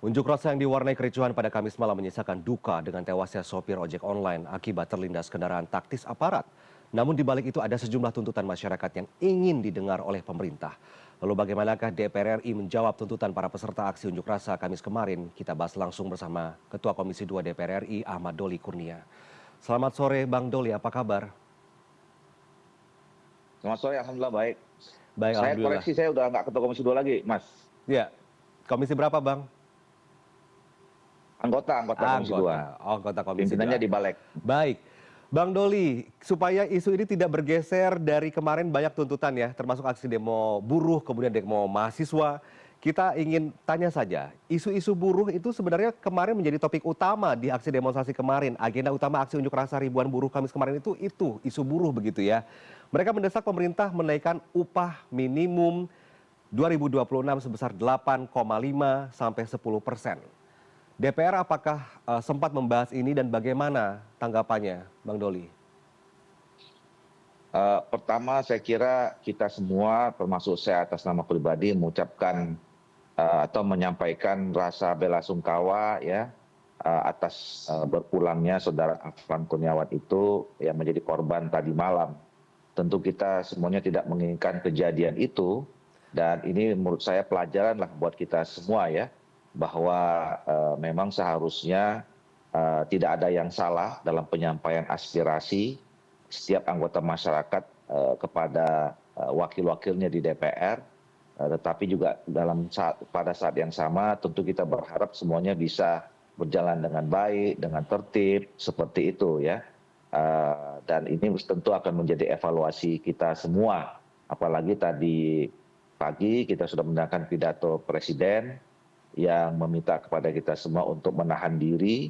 Unjuk rasa yang diwarnai kericuhan pada Kamis malam menyisakan duka dengan tewasnya sopir ojek online akibat terlindas kendaraan taktis aparat. Namun di balik itu ada sejumlah tuntutan masyarakat yang ingin didengar oleh pemerintah. Lalu bagaimanakah DPR RI menjawab tuntutan para peserta aksi unjuk rasa Kamis kemarin? Kita bahas langsung bersama Ketua Komisi 2 DPR RI Ahmad Doli Kurnia. Selamat sore Bang Doli, apa kabar? Selamat sore, alhamdulillah baik. Baik, Saya Alhamdulillah. koreksi, saya udah nggak ketua Komisi 2 lagi, Mas. Ya, komisi berapa Bang? Anggota Komisi 2. Anggota Komisi Pimpinannya 2. di Balek. Baik. Bang Doli, supaya isu ini tidak bergeser dari kemarin banyak tuntutan ya, termasuk aksi demo buruh, kemudian demo mahasiswa. Kita ingin tanya saja, isu-isu buruh itu sebenarnya kemarin menjadi topik utama di aksi demonstrasi kemarin. Agenda utama aksi unjuk rasa ribuan buruh Kamis kemarin itu isu buruh begitu ya. Mereka mendesak pemerintah menaikkan upah minimum 2026 sebesar 8,5 sampai 10%. DPR apakah sempat membahas ini dan bagaimana tanggapannya, Bang Doli? Pertama, saya kira kita semua, termasuk saya atas nama pribadi, mengucapkan atau menyampaikan rasa bela sungkawa ya atas berpulangnya saudara Afwan Kurniawan itu yang menjadi korban tadi malam. Tentu kita semuanya tidak menginginkan kejadian itu, dan ini menurut saya pelajaran lah buat kita semua ya, bahwa memang seharusnya tidak ada yang salah dalam penyampaian aspirasi setiap anggota masyarakat kepada wakil-wakilnya di DPR, tetapi juga pada saat yang sama tentu kita berharap semuanya bisa berjalan dengan baik, dengan tertib, seperti itu ya. Dan ini tentu akan menjadi evaluasi kita semua, apalagi tadi pagi kita sudah mendengarkan pidato Presiden yang meminta kepada kita semua untuk menahan diri,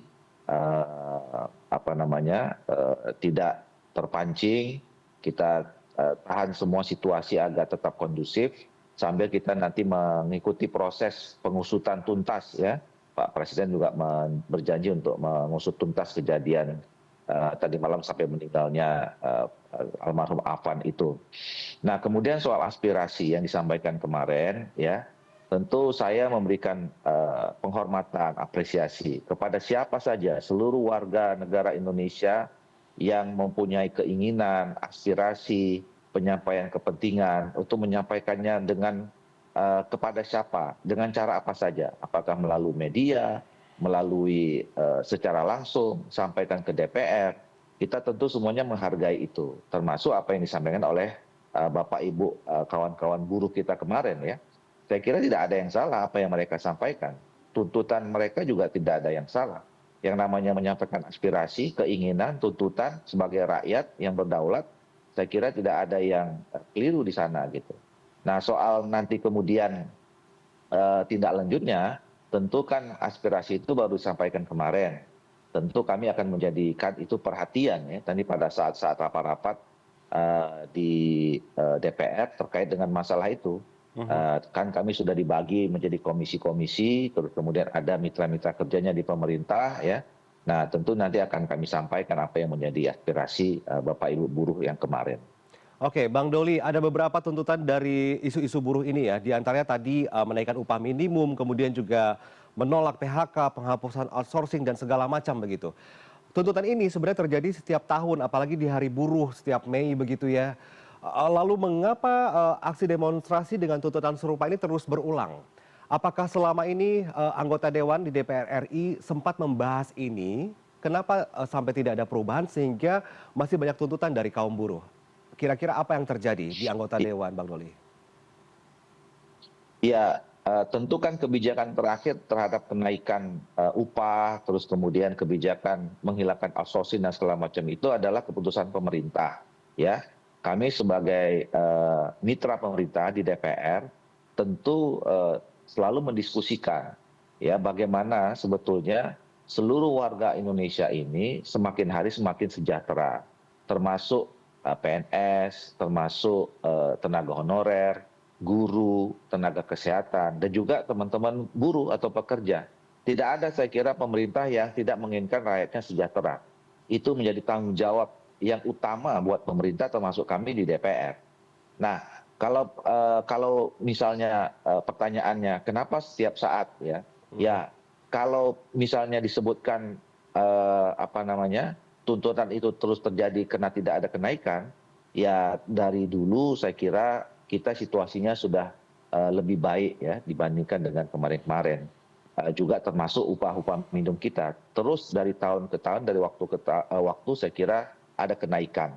tidak terpancing, kita tahan semua situasi agar tetap kondusif sambil kita nanti mengikuti proses pengusutan tuntas ya. Pak Presiden juga berjanji untuk mengusut tuntas kejadian tadi malam sampai meninggalnya almarhum Afwan itu. Nah, kemudian soal aspirasi yang disampaikan kemarin ya, tentu saya memberikan penghormatan, apresiasi kepada siapa saja, seluruh warga negara Indonesia yang mempunyai keinginan, aspirasi, penyampaian kepentingan untuk menyampaikannya dengan kepada siapa, dengan cara apa saja, apakah melalui media, melalui secara langsung, sampaikan ke DPR. Kita tentu semuanya menghargai itu, termasuk apa yang disampaikan oleh Bapak Ibu kawan-kawan buruh kita kemarin ya. Saya kira tidak ada yang salah apa yang mereka sampaikan. Tuntutan mereka juga tidak ada yang salah. Yang namanya menyampaikan aspirasi, keinginan, tuntutan sebagai rakyat yang berdaulat, saya kira tidak ada yang keliru di sana gitu. Nah, soal nanti kemudian tindak lanjutnya, tentu kan aspirasi itu baru disampaikan kemarin. Tentu kami akan menjadikan itu perhatian ya. Tadi pada saat-saat rapat-rapat di DPR terkait dengan masalah itu. Kan kami sudah dibagi menjadi komisi-komisi, terus kemudian ada mitra-mitra kerjanya di pemerintah ya. Nah, tentu nanti akan kami sampaikan apa yang menjadi aspirasi Bapak Ibu buruh yang kemarin. Oke, Bang Doli, ada beberapa tuntutan dari isu-isu buruh ini ya. Di antaranya tadi menaikkan upah minimum, kemudian juga menolak PHK, penghapusan outsourcing dan segala macam begitu. Tuntutan ini sebenarnya terjadi setiap tahun, apalagi di hari buruh setiap Mei begitu ya. Lalu mengapa aksi demonstrasi dengan tuntutan serupa ini terus berulang? Apakah selama ini anggota dewan di DPR RI sempat membahas ini? Kenapa sampai tidak ada perubahan sehingga masih banyak tuntutan dari kaum buruh? Kira-kira apa yang terjadi di anggota dewan, Bang Doli? Ya, tentu kan kebijakan terakhir terhadap kenaikan upah, terus kemudian kebijakan menghilangkan outsourcing dan segala macam itu adalah keputusan pemerintah. Ya, kami sebagai mitra pemerintah di DPR tentu selalu mendiskusikan ya bagaimana sebetulnya seluruh warga Indonesia ini semakin hari semakin sejahtera, termasuk PNS, termasuk tenaga honorer, guru, tenaga kesehatan, dan juga teman-teman buruh atau pekerja. Tidak ada saya kira pemerintah yang tidak menginginkan rakyatnya sejahtera. Itu menjadi tanggung jawab yang utama buat pemerintah termasuk kami di DPR. Nah, kalau misalnya pertanyaannya kenapa setiap saat ya, ya kalau misalnya disebutkan apa namanya, tuntutan itu terus terjadi karena tidak ada kenaikan, ya dari dulu saya kira kita situasinya sudah lebih baik ya dibandingkan dengan kemarin-kemarin. Juga termasuk upah-upah minimum kita. Terus dari tahun ke tahun, dari waktu ke waktu saya kira ada kenaikan.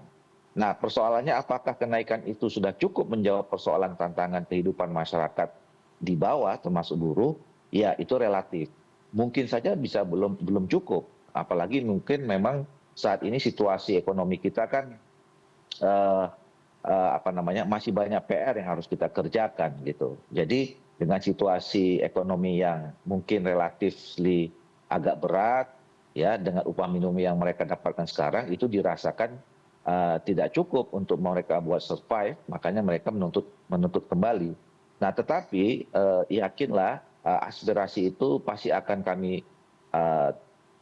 Nah, persoalannya apakah kenaikan itu sudah cukup menjawab persoalan tantangan kehidupan masyarakat di bawah termasuk buruh? Ya, itu relatif. Mungkin saja bisa belum cukup, apalagi mungkin memang saat ini situasi ekonomi kita kan eh, apa namanya, masih banyak PR yang harus kita kerjakan gitu. Jadi dengan situasi ekonomi yang mungkin relatif agak berat, ya dengan upah minimum yang mereka dapatkan sekarang itu dirasakan tidak cukup untuk mereka buat survive, makanya mereka menuntut kembali. Nah, tetapi yakinlah aspirasi itu pasti akan kami eh,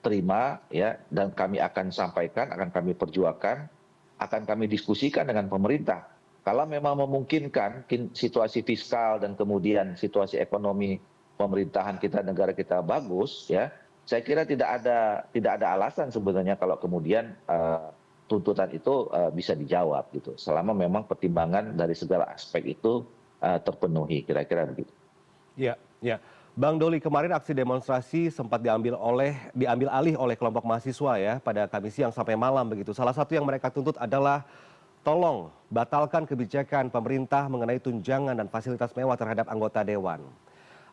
terima ya, dan kami akan sampaikan, akan kami perjuangkan, akan kami diskusikan dengan pemerintah. Kalau memang memungkinkan situasi fiskal dan kemudian situasi ekonomi pemerintahan kita, negara kita bagus, ya, saya kira tidak ada alasan sebenarnya kalau kemudian tuntutan itu bisa dijawab gitu. Selama memang pertimbangan dari segala aspek itu terpenuhi, kira-kira begitu. Ya, ya. Bang Doli, kemarin aksi demonstrasi sempat diambil alih oleh kelompok mahasiswa ya pada Kamis siang sampai malam begitu. Salah satu yang mereka tuntut adalah tolong batalkan kebijakan pemerintah mengenai tunjangan dan fasilitas mewah terhadap anggota dewan.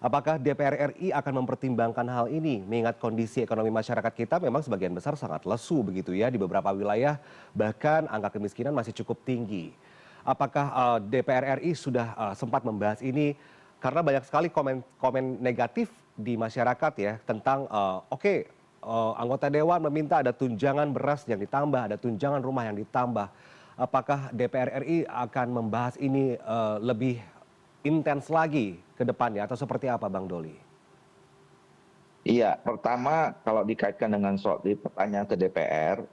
Apakah DPR RI akan mempertimbangkan hal ini mengingat kondisi ekonomi masyarakat kita memang sebagian besar sangat lesu begitu ya di beberapa wilayah, bahkan angka kemiskinan masih cukup tinggi. Apakah DPR RI sudah sempat membahas ini? Karena banyak sekali komen negatif di masyarakat ya tentang anggota dewan meminta ada tunjangan beras yang ditambah, ada tunjangan rumah yang ditambah. Apakah DPR RI akan membahas ini lebih intens lagi ke depannya atau seperti apa Bang Doli? Iya, pertama kalau dikaitkan dengan soal di pertanyaan ke DPR,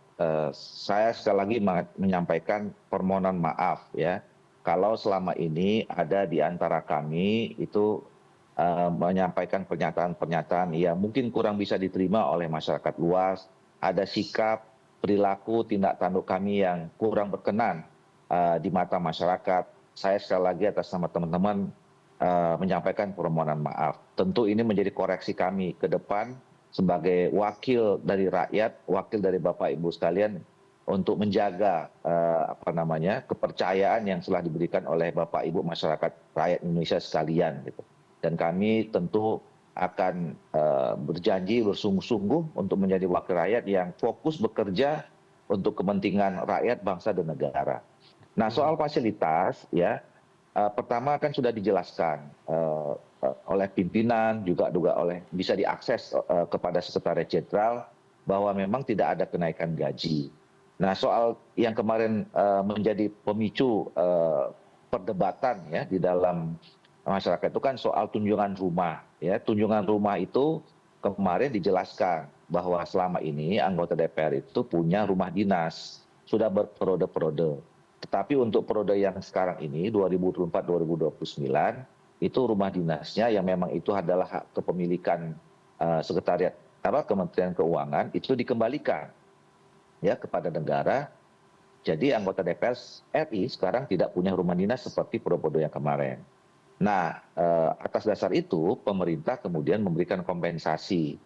saya sekali lagi menyampaikan permohonan maaf ya. Kalau selama ini ada di antara kami itu menyampaikan pernyataan-pernyataan yang mungkin kurang bisa diterima oleh masyarakat luas, ada sikap, perilaku, tindak tanduk kami yang kurang berkenan di mata masyarakat. Saya sekali lagi atas nama teman-teman menyampaikan permohonan maaf. Tentu ini menjadi koreksi kami ke depan sebagai wakil dari rakyat, wakil dari Bapak Ibu sekalian untuk menjaga apa namanya, kepercayaan yang telah diberikan oleh Bapak Ibu masyarakat rakyat Indonesia sekalian gitu. Dan kami tentu akan berjanji bersungguh-sungguh untuk menjadi wakil rakyat yang fokus bekerja untuk kepentingan rakyat, bangsa dan negara. Nah, soal fasilitas ya, pertama kan sudah dijelaskan oleh pimpinan, juga bisa diakses kepada Sekretariat Jenderal bahwa memang tidak ada kenaikan gaji. Nah, soal yang kemarin menjadi pemicu perdebatan ya di dalam masyarakat itu kan soal tunjangan rumah. Ya, tunjangan rumah itu kemarin dijelaskan bahwa selama ini anggota DPR itu punya rumah dinas, sudah berperiode-periode. Tetapi untuk periode yang sekarang ini 2024-2029 itu rumah dinasnya yang memang itu adalah hak kepemilikan sekretariat Kementerian Keuangan itu dikembalikan ya kepada negara. Jadi anggota DPR RI sekarang tidak punya rumah dinas seperti periode yang kemarin. Nah, atas dasar itu pemerintah kemudian memberikan kompensasi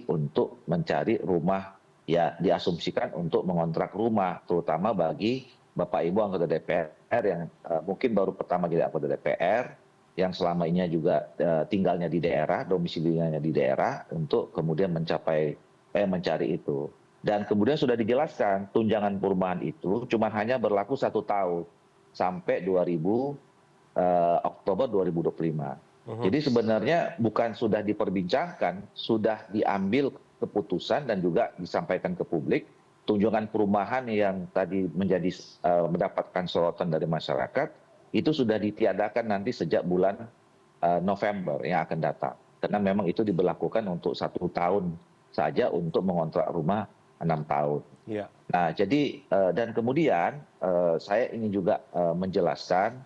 untuk mencari rumah, ya diasumsikan untuk mengontrak rumah, terutama bagi Bapak Ibu anggota DPR yang mungkin baru pertama jadi anggota DPR, yang selama ini juga tinggalnya di daerah, domisilinya di daerah, untuk kemudian mencari itu. Dan kemudian sudah dijelaskan tunjangan perumahan itu cuma hanya berlaku 1 tahun sampai Oktober 2025. Jadi sebenarnya bukan sudah diperbincangkan, sudah diambil keputusan dan juga disampaikan ke publik. Tunjangan perumahan yang tadi mendapatkan sorotan dari masyarakat, itu sudah ditiadakan nanti sejak bulan November yang akan datang. Karena memang itu diberlakukan untuk 1 tahun saja untuk mengontrak rumah 6 tahun. Iya. Nah, jadi dan kemudian saya ingin juga menjelaskan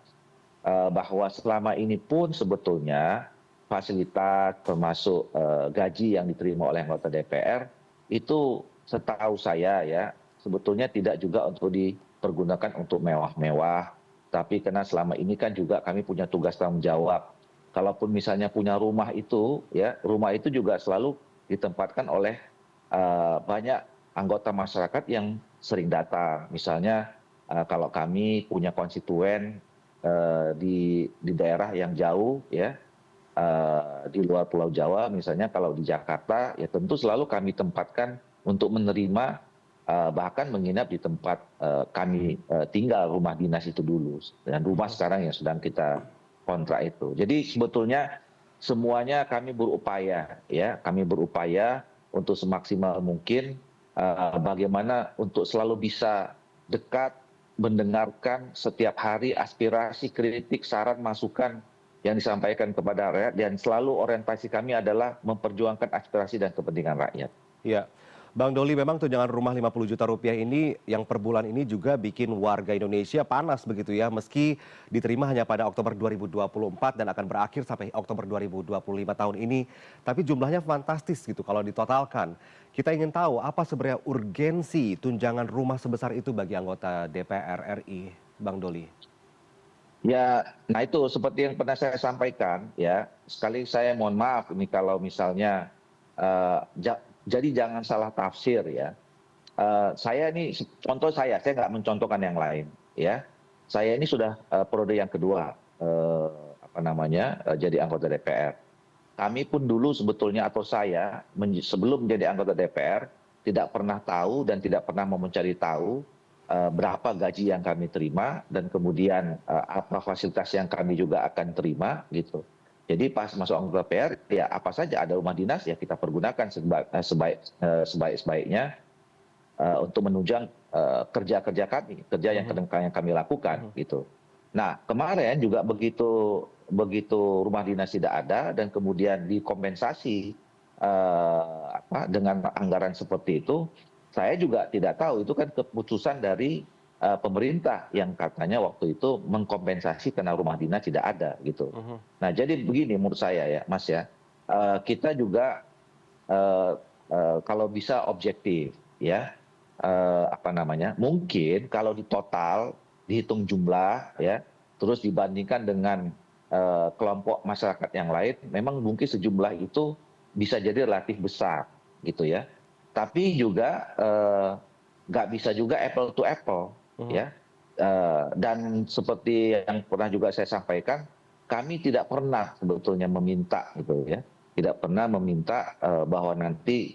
bahwa selama ini pun sebetulnya fasilitas, termasuk gaji yang diterima oleh anggota DPR, itu setahu saya ya, sebetulnya tidak juga untuk dipergunakan untuk mewah-mewah, tapi karena selama ini kan juga kami punya tugas tanggung jawab. Kalaupun misalnya punya rumah itu, ya rumah itu juga selalu ditempatkan oleh banyak anggota masyarakat yang sering datang. Misalnya kalau kami punya konstituen di daerah yang jauh, ya di luar Pulau Jawa, misalnya kalau di Jakarta, ya tentu selalu kami tempatkan untuk menerima bahkan menginap di tempat kami tinggal, rumah dinas itu dulu, dan rumah sekarang yang sedang kita kontrak itu. Jadi sebetulnya semuanya kami berupaya, ya kami berupaya untuk semaksimal mungkin bagaimana untuk selalu bisa dekat, mendengarkan setiap hari aspirasi, kritik, saran, masukan yang disampaikan kepada rakyat, dan selalu orientasi kami adalah memperjuangkan aspirasi dan kepentingan rakyat. Ya, Bang Doli, memang tunjangan rumah 50 juta rupiah ini yang per bulan ini juga bikin warga Indonesia panas begitu ya, meski diterima hanya pada Oktober 2024 dan akan berakhir sampai Oktober 2025 tahun ini. Tapi jumlahnya fantastis gitu kalau ditotalkan. Kita ingin tahu apa sebenarnya urgensi tunjangan rumah sebesar itu bagi anggota DPR RI, Bang Doli. Ya, nah itu seperti yang pernah saya sampaikan ya, sekali saya mohon maaf ini kalau misalnya jadi jangan salah tafsir ya. Saya ini contoh saya nggak mencontohkan yang lain ya. Saya ini sudah periode yang kedua jadi anggota DPR. Kami pun dulu sebetulnya atau saya sebelum menjadi anggota DPR tidak pernah tahu dan tidak pernah mau mencari tahu berapa gaji yang kami terima dan kemudian apa fasilitas yang kami juga akan terima gitu. Jadi pas masuk anggota DPR ya apa saja ada rumah dinas ya kita pergunakan sebaik-baiknya untuk menunjang kerja-kerja kami, kerja yang kami lakukan gitu. Nah kemarin juga begitu rumah dinas tidak ada dan kemudian dikompensasi dengan anggaran seperti itu, saya juga tidak tahu itu kan keputusan dari pemerintah yang katanya waktu itu mengkompensasi karena rumah dinas tidak ada gitu. Nah jadi begini menurut saya ya Mas ya, kita juga kalau bisa objektif ya, mungkin kalau di total dihitung jumlah ya, terus dibandingkan dengan kelompok masyarakat yang lain, memang mungkin sejumlah itu bisa jadi relatif besar gitu ya. Tapi juga nggak bisa juga apple to apple ya. Dan seperti yang pernah juga saya sampaikan, kami tidak pernah sebetulnya meminta gitu ya, tidak pernah meminta bahwa nanti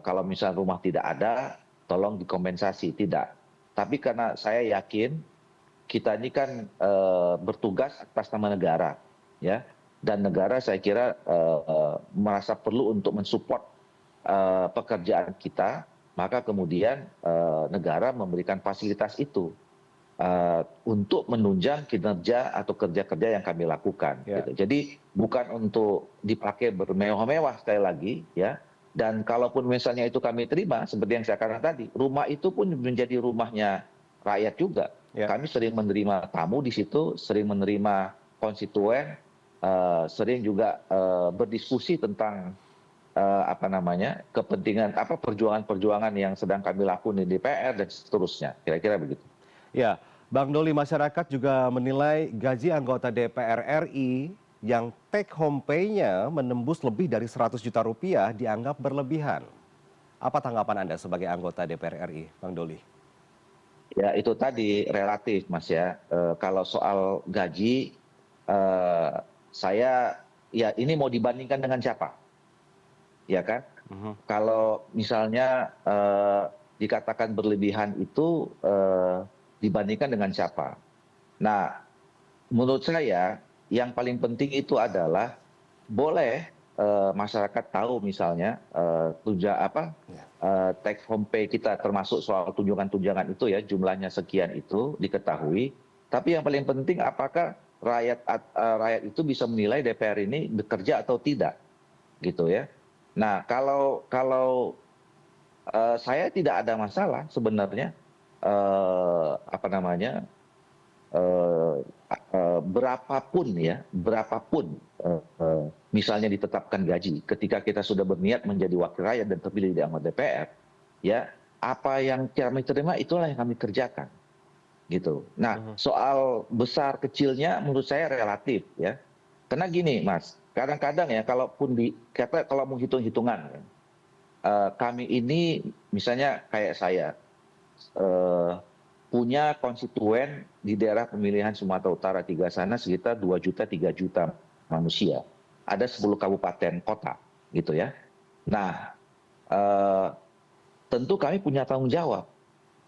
kalau misalnya rumah tidak ada, tolong dikompensasi, tidak. Tapi karena saya yakin kita ini kan bertugas atas nama negara, ya, dan negara saya kira merasa perlu untuk mensupport pekerjaan kita, maka kemudian negara memberikan fasilitas itu untuk menunjang kinerja atau kerja-kerja yang kami lakukan. Ya. Gitu. Jadi bukan untuk dipakai bermewah-mewah sekali lagi, ya. Dan kalaupun misalnya itu kami terima, seperti yang saya katakan tadi, rumah itu pun menjadi rumahnya rakyat juga. Ya. Kami sering menerima tamu di situ, sering menerima konstituen, sering juga berdiskusi tentang kepentingan perjuangan-perjuangan yang sedang kami lakukan di DPR dan seterusnya. Kira-kira begitu. Ya, Bang Doli, masyarakat juga menilai gaji anggota DPR RI yang take home pay-nya menembus lebih dari 100 juta rupiah dianggap berlebihan. Apa tanggapan Anda sebagai anggota DPR RI, Bang Doli? Ya itu tadi relatif Mas ya. Kalau soal gaji, saya ya ini mau dibandingkan dengan siapa? Ya kan? Kalau misalnya dikatakan berlebihan itu dibandingkan dengan siapa? Nah, menurut saya yang paling penting itu adalah boleh masyarakat tahu misalnya take home pay kita termasuk soal tunjangan-tunjangan itu ya jumlahnya sekian itu diketahui. Tapi yang paling penting apakah rakyat itu bisa menilai DPR ini bekerja atau tidak, gitu ya. Nah kalau saya tidak ada masalah sebenarnya berapapun misalnya ditetapkan gaji, ketika kita sudah berniat menjadi wakil rakyat dan terpilih di anggota DPR, ya apa yang kami terima itulah yang kami kerjakan, gitu. Nah, soal besar kecilnya menurut saya relatif, ya. Karena gini, Mas, kadang-kadang ya, kalau mau hitung-hitungan, ya, kami ini misalnya kayak saya punya konstituen di daerah pemilihan Sumatera Utara 3 sana sekitar 2 juta, 3 juta manusia. Ada 10 kabupaten kota, gitu ya. Nah, tentu kami punya tanggung jawab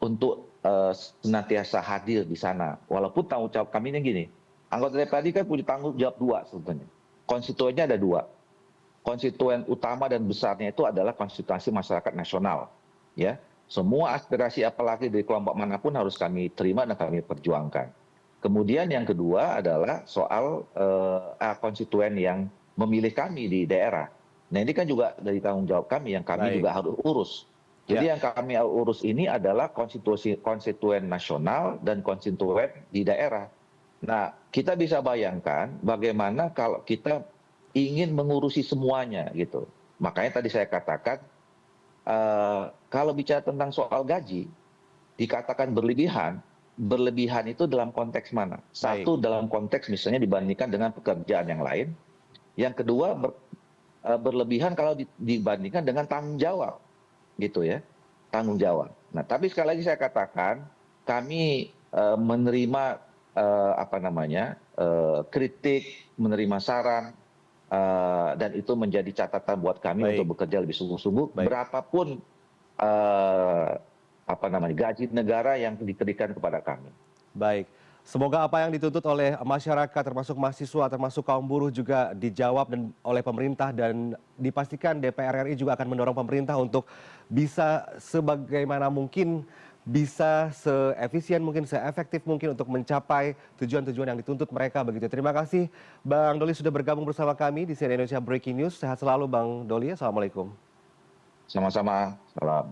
untuk senantiasa hadir di sana. Walaupun tanggung jawab kami ini gini, anggota DPRD kan punya tanggung jawab 2 sebetulnya. Konstituennya ada 2. Konstituen utama dan besarnya itu adalah konstitusi masyarakat nasional, ya. Semua aspirasi apalagi dari kelompok manapun harus kami terima dan kami perjuangkan. Kemudian yang kedua adalah soal konstituen yang memilih kami di daerah. Nah, ini kan juga dari tanggung jawab kami yang kami juga harus urus. Jadi yang kami urus ini adalah konstituen nasional dan konstituen di daerah. Nah, kita bisa bayangkan bagaimana kalau kita ingin mengurusi semuanya, gitu. Makanya tadi saya katakan, kalau bicara tentang soal gaji, dikatakan berlebihan itu dalam konteks mana? Satu, dalam konteks misalnya dibandingkan dengan pekerjaan yang lain. Yang kedua, berlebihan kalau dibandingkan dengan tanggung jawab, gitu ya, tanggung jawab. Nah, tapi sekali lagi saya katakan, kami menerima kritik, menerima saran, dan itu menjadi catatan buat kami untuk bekerja lebih sungguh-sungguh. Berapapun gaji negara yang diberikan kepada kami. Baik. Semoga apa yang dituntut oleh masyarakat termasuk mahasiswa termasuk kaum buruh juga dijawab oleh pemerintah dan dipastikan DPR RI juga akan mendorong pemerintah untuk bisa sebagaimana mungkin bisa seefisien mungkin, seefektif mungkin untuk mencapai tujuan-tujuan yang dituntut mereka begitu. Terima kasih Bang Doli sudah bergabung bersama kami di CNN Indonesia Breaking News. Sehat selalu Bang Doli. Assalamualaikum. Sama-sama. Salam.